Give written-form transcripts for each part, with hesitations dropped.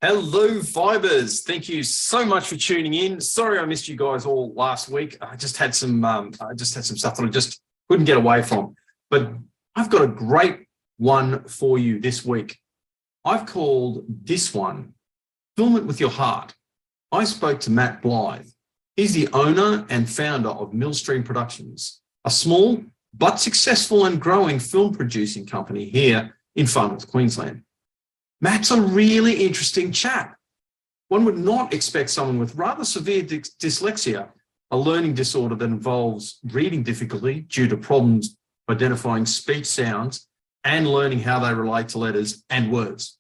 Hello, Fibers. Thank you so much for tuning in. Sorry I missed you guys all last week. I just had some stuff that I just couldn't get away from. But I've got a great one for you this week. I've called this one Film It With Your Heart. I spoke to Matt Blyth. He's the owner and founder of Millstream Productions, a small but successful and growing film producing company here in Far North Queensland. Matt's a really interesting chap. One would not expect someone with rather severe dyslexia, a learning disorder that involves reading difficulty due to problems identifying speech sounds and learning how they relate to letters and words,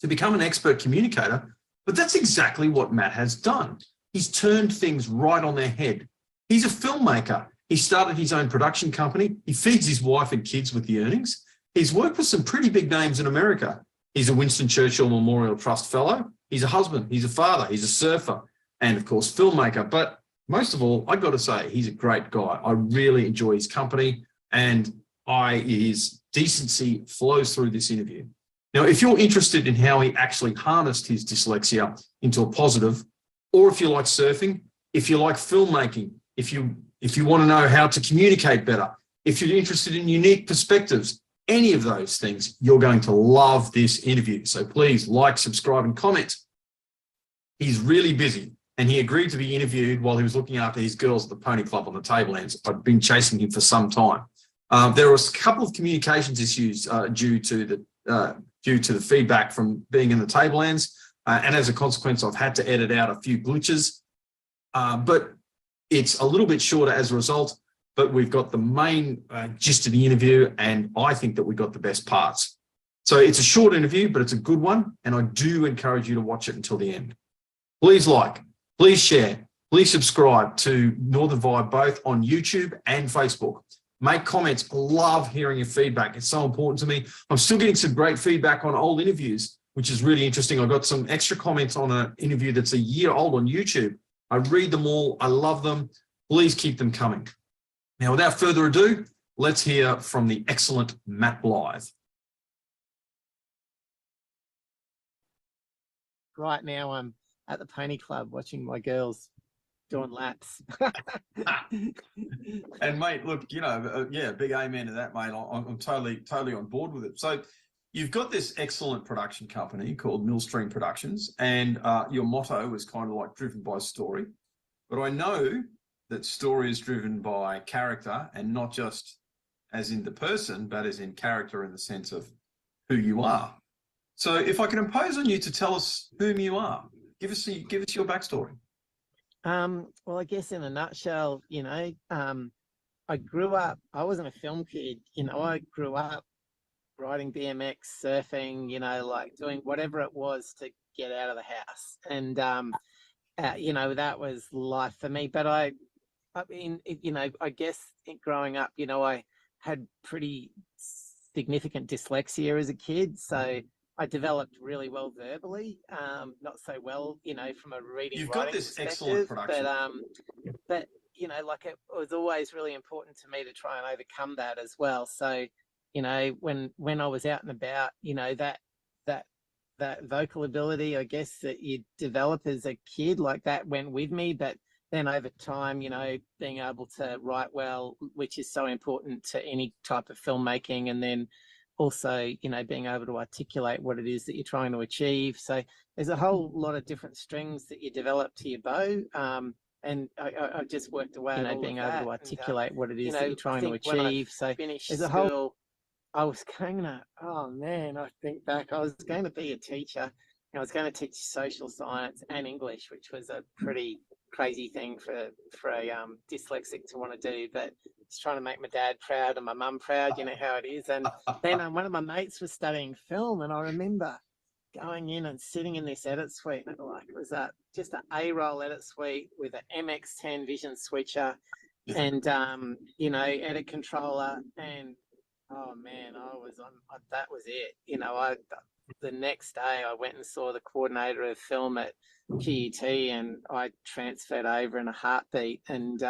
to become an expert communicator. But that's exactly what Matt has done. He's turned things right on their head. He's a filmmaker. He started his own production company. He feeds his wife and kids with the earnings. He's worked with some pretty big names in America. He's a Winston Churchill Memorial Trust Fellow. He's a husband, he's a father, he's a surfer, and of course, filmmaker. But most of all, I've got to say, he's a great guy. I really enjoy his company, and his decency flows through this interview. Now, if you're interested in how he actually harnessed his dyslexia into a positive, or if you like surfing, if you like filmmaking, if you want to know how to communicate better, if you're interested in unique perspectives, any of those things, you're going to love this interview. So please like, subscribe, and comment. He's really busy, and he agreed to be interviewed while he was looking after his girls at the Pony Club on the Tablelands. I've been chasing him for some time. There was a couple of communications issues due to the feedback from being in the Tablelands, and as a consequence, I've had to edit out a few glitches. But it's a little bit shorter as a result. But we've got the main gist of the interview, and I think that we got the best parts. So it's a short interview, but it's a good one, and I do encourage you to watch it until the end. Please like, please share, please subscribe to Northern Vibe both on YouTube and Facebook. Make comments. I love hearing your feedback. It's so important to me. I'm still getting some great feedback on old interviews, which is really interesting. I got some extra comments on an interview that's a year old on YouTube. I read them all. I love them. Please keep them coming. Now, without further ado, let's hear from the excellent Matt Blyth. Right now, I'm at the Pony Club watching my girls doing laps. And mate, look, yeah, big amen to that, mate. I'm totally on board with it. So you've got this excellent production company called Millstream Productions, and your motto is kind of like driven by story. But I know that story is driven by character, and not just as in the person, but as in character in the sense of who you are. So if I can impose on you to tell us whom you are, give us your backstory. Well, I guess in a nutshell, I grew up, I wasn't a film kid, I grew up riding BMX, surfing, like doing whatever it was to get out of the house. And, that was life for me. But I guess growing up, I had pretty significant dyslexia as a kid. So I developed really well verbally, not so well, from a reading. You've got this excellent production. But it was always really important to me to try and overcome that as well. So, when I was out and about, that vocal ability, I guess, that you develop as a kid, like that went with me. But then over time, being able to write well, which is so important to any type of filmmaking, and then also, being able to articulate what it is that you're trying to achieve. So there's a whole lot of different strings that you develop to your bow. And I just worked away, being able to articulate what it is that you're trying to achieve. So there's a whole, I was going to, I think back, I was going to be a teacher. I was going to teach social science and English, which was a pretty crazy thing for a dyslexic to want to do, but it's trying to make my dad proud and my mum proud, how it is. And then one of my mates was studying film, and I remember going in and sitting in this edit suite, and it was just an A-roll edit suite with an MX10 vision switcher and edit controller, and oh man, I was on, that was it. The next day I went and saw the coordinator of film at QUT, and I transferred over in a heartbeat. And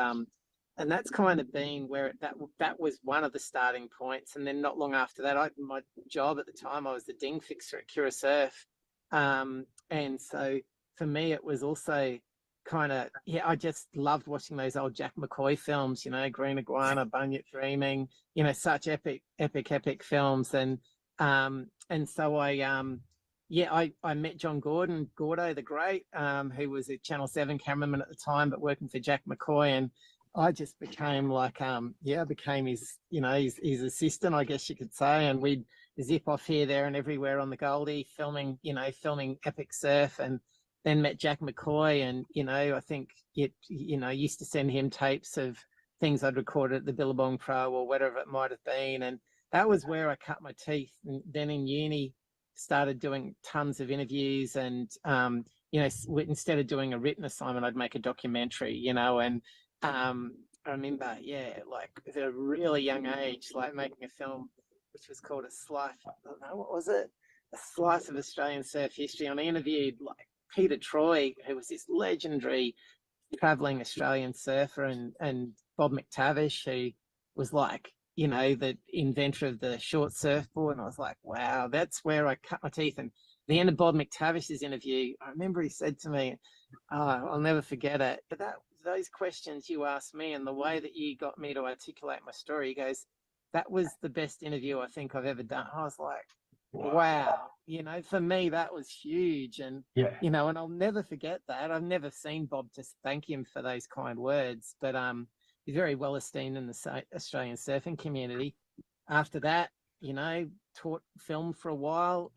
that's kind of been where that was one of the starting points. And then not long after that, my job at the time, I was the ding fixer at Cura Surf. And so for me, it was also kind of, yeah, I just loved watching those old Jack McCoy films, you know, Green Iguana, Bunyip Dreaming, you know, such epic films. And so I met John Gordo the Great, who was a Channel 7 cameraman at the time, but working for Jack McCoy. And I just became like, I became his, you know, his assistant, I guess you could say. And we'd zip off here, there, and everywhere on the Goldie, filming epic surf. And then met Jack McCoy, and, you know, I think used to send him tapes of things I'd recorded at the Billabong Pro or whatever it might have been. And that was where I cut my teeth. And then in uni, started doing tons of interviews, and instead of doing a written assignment, I'd make a documentary, you know. And I remember, like at a really young age, like making a film which was called A Slice. I don't know, what was it? A Slice of Australian Surf History. And I interviewed like Peter Troy, who was this legendary traveling Australian surfer, and Bob McTavish, who was like, you know, the inventor of the short surfboard. And I was like, wow, that's where I cut my teeth. And the end of Bob McTavish's interview, I remember he said to me, I'll never forget it, but those questions you asked me and the way that you got me to articulate my story, he goes, that was the best interview I think I've ever done. I was like, wow, you know, for me, that was huge. And, you know, and I'll never forget that. I've never seen Bob just thank him for those kind words, but he's very well esteemed in the Australian surfing community. After that, you know, taught film for a while,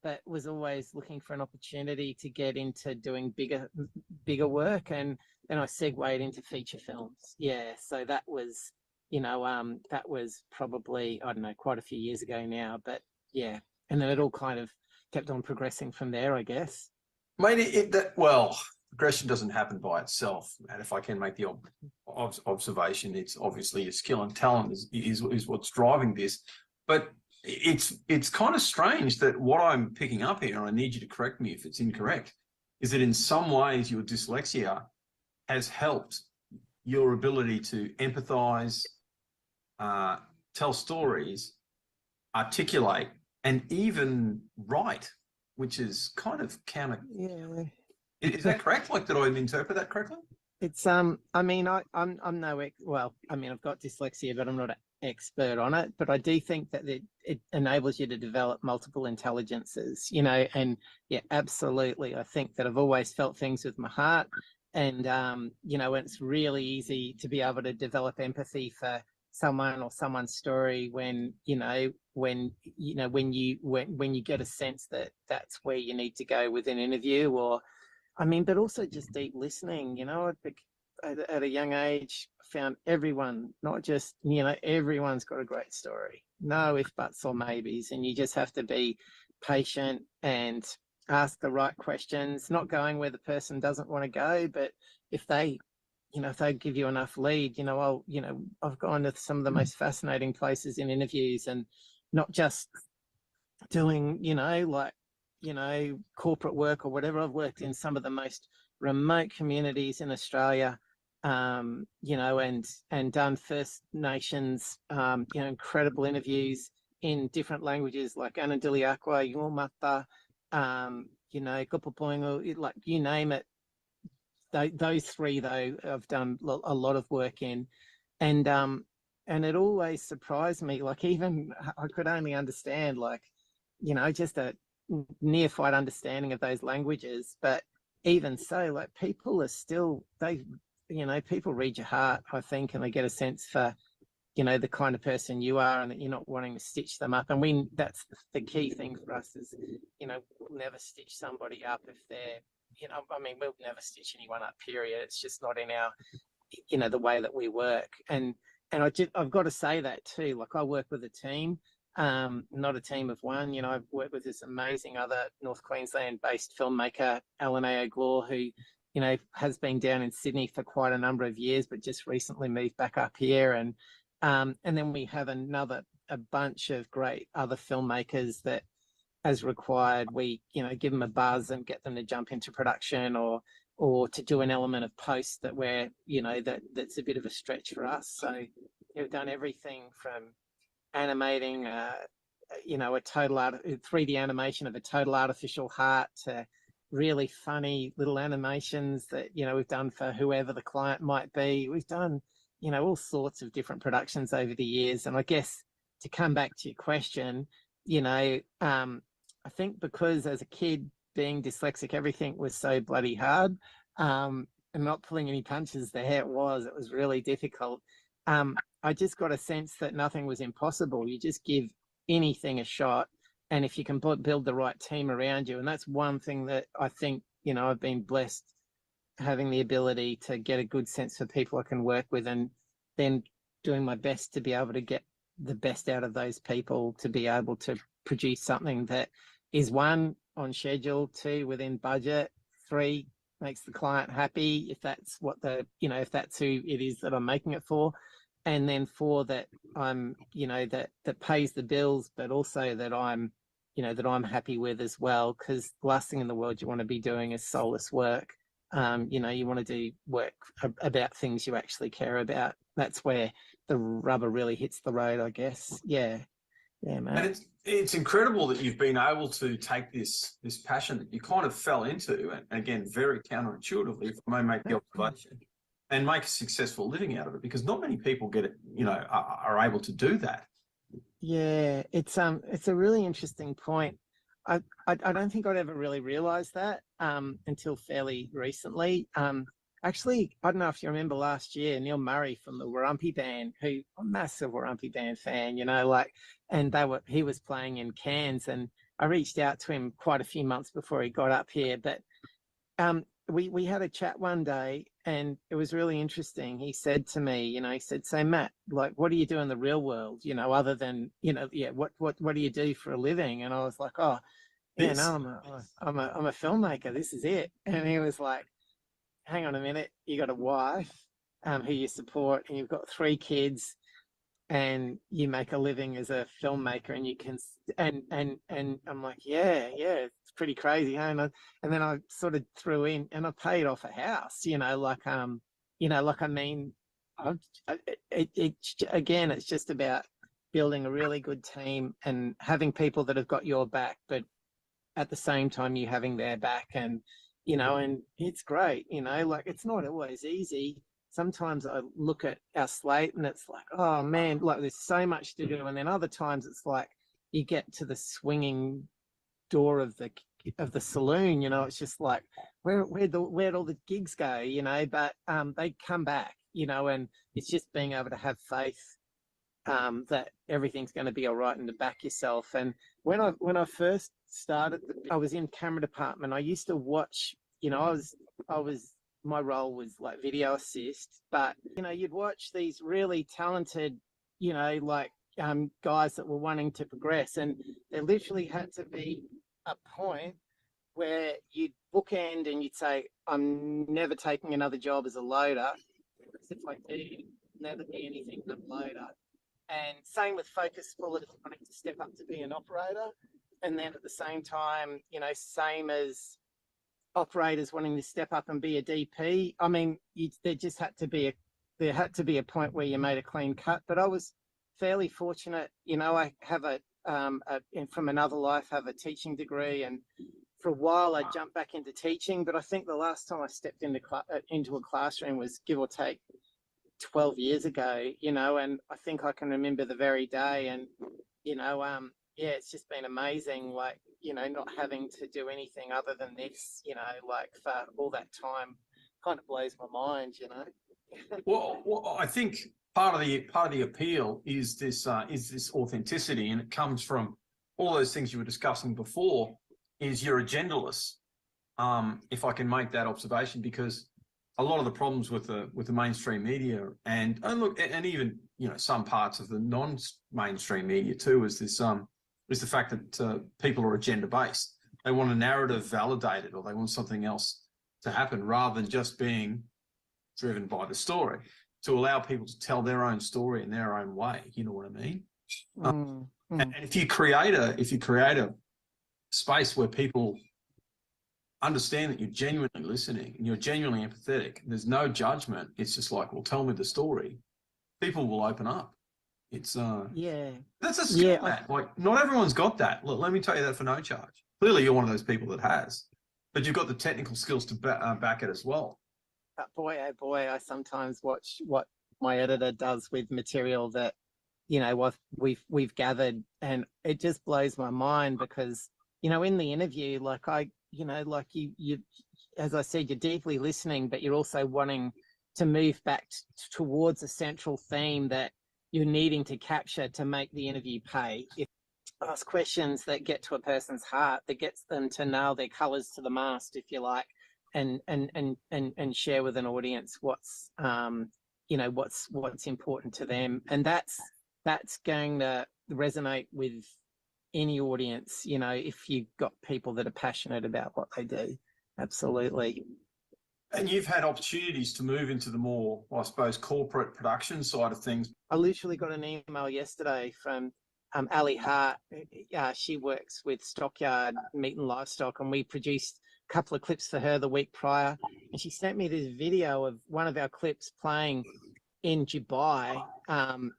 but was always looking for an opportunity to get into doing bigger work. And then I segued into feature films. Yeah, so that was, you know, that was probably, I don't know, quite a few years ago now, but yeah. And then it all kind of kept on progressing from there, I guess. Mate, progression doesn't happen by itself. And if I can make the observation, it's obviously your skill and talent is what's driving this. But it's kind of strange that what I'm picking up here, and I need you to correct me if it's incorrect, is that in some ways your dyslexia has helped your ability to empathize, tell stories, articulate, and even write, which is kind of counter. Yeah. Is that correct? Like, did I interpret that correctly? It's I mean, I'm no I mean, I've got dyslexia, but I'm not an expert on it. But I do think that it enables you to develop multiple intelligences, you know. And yeah, absolutely, I think that I've always felt things with my heart, and you know, it's really easy to be able to develop empathy for someone or someone's story when you get a sense that that's where you need to go with an interview. Or I mean, but also just deep listening, you know. At a young age, found everyone, not just, you know, everyone's got a great story. No ifs, buts, or maybes. And you just have to be patient and ask the right questions, not going where the person doesn't want to go. But if they give you enough lead, you know, I've gone to some of the most fascinating places in interviews, and not just doing, corporate work or whatever. I've worked in some of the most remote communities in Australia, and done First Nations, incredible interviews in different languages like Anadiliakwa, Yulmata, Gupapoingo, like you name it. Those three, though, I've done a lot of work in, and it always surprised me. Like, even I could only understand, like, just a neophyte understanding of those languages. But even so, like, people are still, people read your heart, I think, and they get a sense for, the kind of person you are, and that you're not wanting to stitch them up. And that's the key thing for us is, we'll never stitch somebody up if they're, we'll never stitch anyone up, period. It's just not in our, the way that we work. And I've got to say that too. Like, I work with a team, not a team of one. I've worked with this amazing other North Queensland based filmmaker, Alan A. O'Glaw, who, has been down in Sydney for quite a number of years, but just recently moved back up here. And then we have a bunch of great other filmmakers that, as required, we, give them a buzz and get them to jump into production or to do an element of post that we're, that's a bit of a stretch for us. So we've done everything from animating a total 3D animation of a total artificial heart to really funny little animations that, we've done for whoever the client might be. We've done, all sorts of different productions over the years. And I guess to come back to your question, I think because as a kid being dyslexic, everything was so bloody hard, and not pulling any punches, it was really difficult. I just got a sense that nothing was impossible. You just give anything a shot. And if you can build the right team around you, and that's one thing that I think, I've been blessed having the ability to get a good sense for people I can work with, and then doing my best to be able to get the best out of those people to be able to produce something that is, one, on schedule, two, within budget, three, makes the client happy if that's what if that's who it is that I'm making it for, and then four, that I'm, that pays the bills, but also that I'm, that I'm happy with as well. Because the last thing in the world you want to be doing is soulless work. You want to do work about things you actually care about. That's where the rubber really hits the road, I guess. Yeah, man. And it's incredible that you've been able to take this passion that you kind of fell into, and again, very counterintuitively, if I may make the observation, and make a successful living out of it, because not many people get it, are able to do that. Yeah, it's a really interesting point. I don't think I'd ever really realised that until fairly recently. Actually, I don't know if you remember last year, Neil Murray from the Warumpi Band, who I'm a massive Warumpi Band fan, and he was playing in Cairns, and I reached out to him quite a few months before he got up here. But we had a chat one day, and it was really interesting. He said to me, he said, "So Matt, what do you do in the real world? Other than, what do you do for a living?" And I was like, "Oh, yeah, no, I'm a filmmaker. This is it." And he was like, "Hang on a minute, you got a wife who you support, and you've got 3 kids, and you make a living as a filmmaker, and you can," and I'm like, yeah, it's pretty crazy, huh? And then I sort of threw in, and I paid off a house, again, it's just about building a really good team and having people that have got your back, but at the same time you having their back. And and it's great, it's not always easy. Sometimes I look at our slate and it's like, oh man, there's so much to do. And then other times it's like you get to the swinging door of the saloon, it's just like, where'd all the gigs go, but they come back, and it's just being able to have faith that everyth's going to be all right, and to back yourself. And when I first started, I was in camera department. I used to watch, I was my role was like video assist, but you'd watch these really talented, guys that were wanting to progress, and there literally had to be a point where you'd bookend and you'd say, "I'm never taking another job as a loader, because if I do, never be anything but a loader." And same with focus pullers wanting to step up to be an operator. And then at the same time, same as operators wanting to step up and be a DP. I mean, there had to be a point where you made a clean cut. But I was fairly fortunate. I have from another life, have a teaching degree, and for a while I jumped back into teaching. But I think the last time I stepped into a classroom was, give or take, 12 years ago, and I think I can remember the very day. And it's just been amazing, not having to do anything other than this, for all that time. Kind of blows my mind. Well, I think part of the appeal is this authenticity, and it comes from all those things you were discussing before. Is you're agendaless, if I can make that observation, because a lot of the problems with the mainstream media and look, and even some parts of the non-mainstream media too, is the fact that people are agenda based. They want a narrative validated, or they want something else to happen, rather than just being driven by the story, to allow people to tell their own story in their own way. You know what I mean? And if you create a space where people understand that you're genuinely listening and you're genuinely empathetic, there's no judgment. It's just like, well, tell me the story. People will open up, It's Yeah. that's a skill, Yeah. Matt. Like, not everyone's got that. Look, let me tell you that for no charge. Clearly, you're one of those people that has, but you've got the technical skills to back it as well. Boy, oh boy, I sometimes watch what my editor does with material that, what we've gathered, and it just blows my mind because, in the interview, like like you, as I said, you're deeply listening, but you're also wanting to move back towards a central theme that you're needing to capture to make the interview pay. If you ask questions that get to a person's heart, that gets them to nail their colors to the mast, if you like, and share with an audience what's what's important to them, and that's going to resonate with any audience, if you've got people that are passionate about what they do. Absolutely. And you've had opportunities to move into the more, I suppose, corporate production side of things. I literally got an email yesterday from Ali Hart. She works with Stockyard Meat and Livestock, and we produced a couple of clips for her the week prior. And she sent me this video of one of our clips playing in Dubai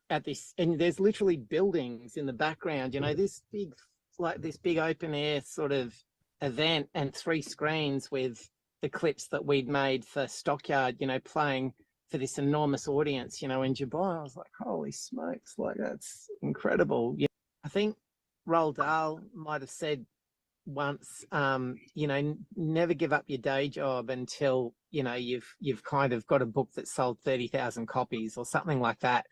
at this, and there's literally buildings in the background, this big open air sort of event, and 3 screens with the clips that we'd made for Stockyard, playing for this enormous audience, in Dubai. I was like, holy smokes, like that's incredible. Yeah. I think Roald Dahl might have said once, never give up your day job until, you've kind of got a book that sold 30,000 copies or something like that.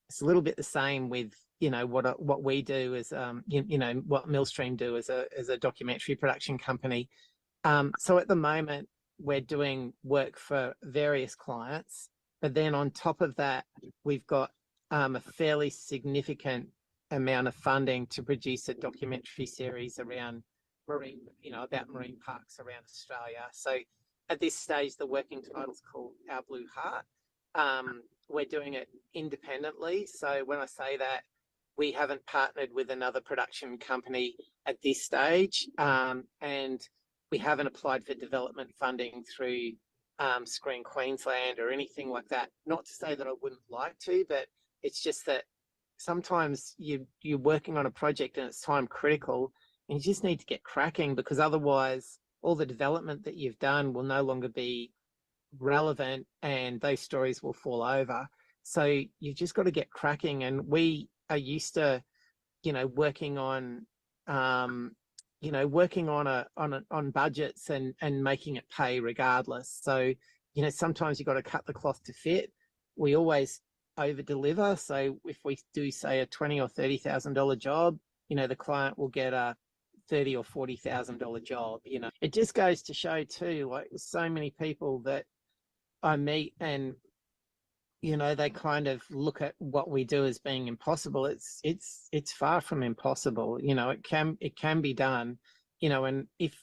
It's a little bit the same with, what we do as, what Millstream do as a documentary production company. So at the moment, we're doing work for various clients, but then on top of that, we've got a fairly significant amount of funding to produce a documentary series around marine, about marine parks around Australia. So at this stage, the working title is called Our Blue Heart. We're doing it independently. So when I say that, we haven't partnered with another production company at this stage, and we haven't applied for development funding through Screen Queensland or anything like that. Not to say that I wouldn't like to, but it's just that sometimes you're working on a project and it's time critical, and you just need to get cracking, because otherwise all the development that you've done will no longer be relevant and those stories will fall over. So you've just got to get cracking. And we are used to, working on, working on budgets and making it pay regardless. So, sometimes you've got to cut the cloth to fit. We always over deliver. So if we do say a $20,000 or $30,000 job, the client will get a $30,000 or $40,000 job. It just goes to show too, like so many people that I meet, and they kind of look at what we do as being impossible. It's far from impossible. It can be done. And if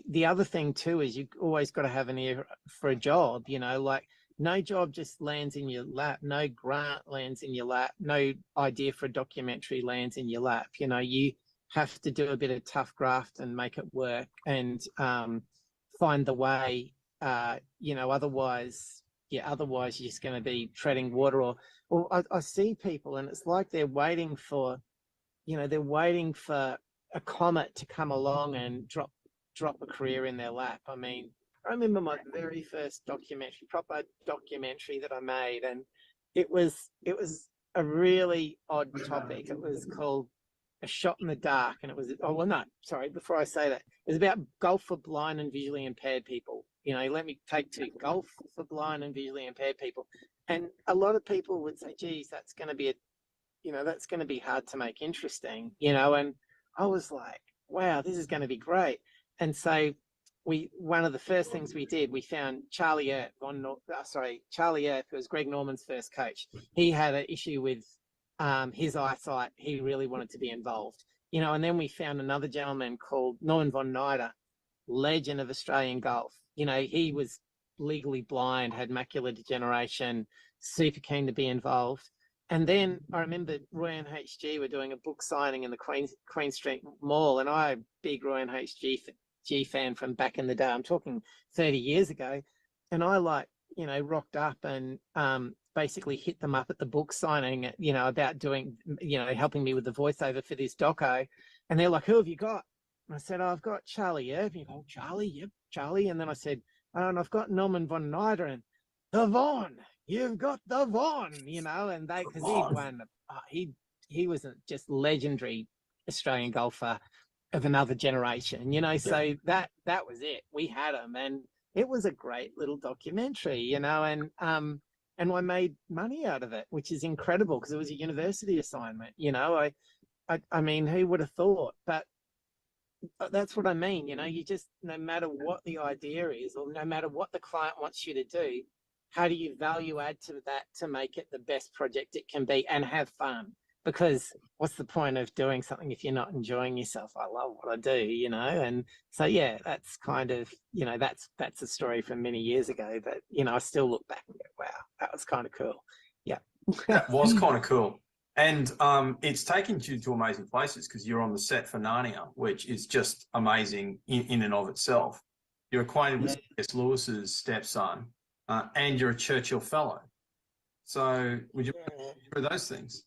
the other thing too is you always got to have an ear for a job. Like no job just lands in your lap. No grant lands in your lap. No idea for a documentary lands in your lap. You have to do a bit of tough graft and make it work, and find the way. Otherwise you're just going to be treading water. Or I see people, and it's like they're waiting for a comet to come along and drop a career in their lap. I mean, I remember my very first proper documentary that I made, and it was a really odd topic. It was called A Shot in the Dark, and it was, before I say that, it was about golf for blind and visually impaired people. Let me take to golf for blind and visually impaired people. And a lot of people would say, geez, that's going to be hard to make interesting, and I was like, wow, this is going to be great. And so one of the first things we did, we found Charlie Earp, who was Greg Norman's first coach. He had an issue with his eyesight. He really wanted to be involved, and then we found another gentleman called Norman von Neider, legend of Australian golf. He was legally blind, had macular degeneration, super keen to be involved. And then I remember Roy and HG were doing a book signing in the Queen Street Mall, and I'm a big Roy and HG fan from back in the day. I'm talking 30 years ago. And I rocked up, and basically hit them up at the book signing, you know, about doing, you know, helping me with the voiceover for this doco. And they're like, who have you got? And I said, oh, I've got Charlie Irving. Oh, Charlie, yep, Charlie. And then I said, oh, and I've got Norman von Nyderen. The Von, you've got the Von, you know, and they, because he'd won, he was a just legendary Australian golfer of another generation, you know, so that was it. We had him, and it was a great little documentary, you know, and I made money out of it, which is incredible because it was a university assignment, you know. I mean, who would have thought? But that's what I mean, you know, you just, no matter what the idea is, or no matter what the client wants you to do, how do you value add to that to make it the best project it can be and have fun? Because what's the point of doing something if you're not enjoying yourself? I love what I do, you know? And so, yeah, that's kind of, you know, that's a story from many years ago, but, you know, I still look back and go, wow, that was kind of cool. Yeah. That was kind of cool. And it's taken you to amazing places because you're on the set for Narnia, which is just amazing in and of itself. You're acquainted with C.S. Lewis's stepson, and you're a Churchill Fellow. So would you for those things?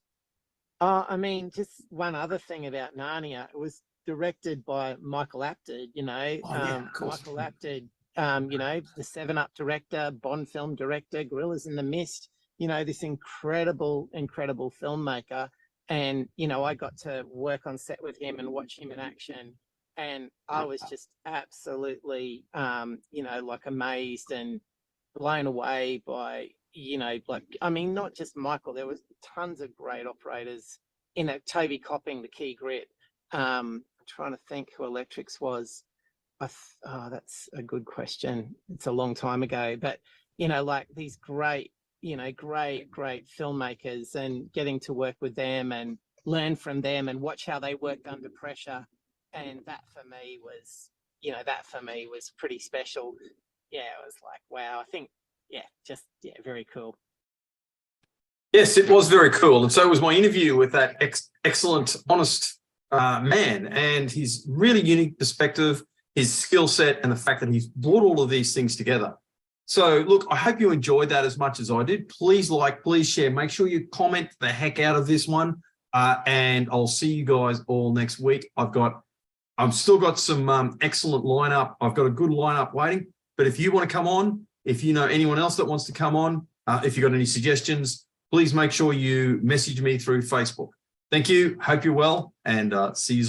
I mean, just one other thing about Narnia, it was directed by Michael Apted, you know. Michael Apted, you know, the 7-Up director, Bond film director, Gorillas in the Mist, you know, this incredible filmmaker. And, you know, I got to work on set with him and watch him in action. And I was just absolutely, you know, like amazed and blown away by, you know, like, I mean, not just Michael, there was tons of great operators in it. Toby Copping, the key grit. I'm trying to think who Electrics was. That's a good question. It's a long time ago, but, you know, like these great, you know, great filmmakers, and getting to work with them and learn from them and watch how they worked under pressure. And that for me was, you know, pretty special. Yeah, it was like, wow, I think, very cool. Yes, it was very cool. And so was my interview with that excellent, honest man, and his really unique perspective, his skill set, and the fact that he's brought all of these things together. So look, I hope you enjoyed that as much as I did. Please like, please share. Make sure you comment the heck out of this one. And I'll see you guys all next week. I've still got some excellent lineup. I've got a good lineup waiting. But if you want to come on, if you know anyone else that wants to come on, if you've got any suggestions, please make sure you message me through Facebook. Thank you. Hope you're well, and see you all.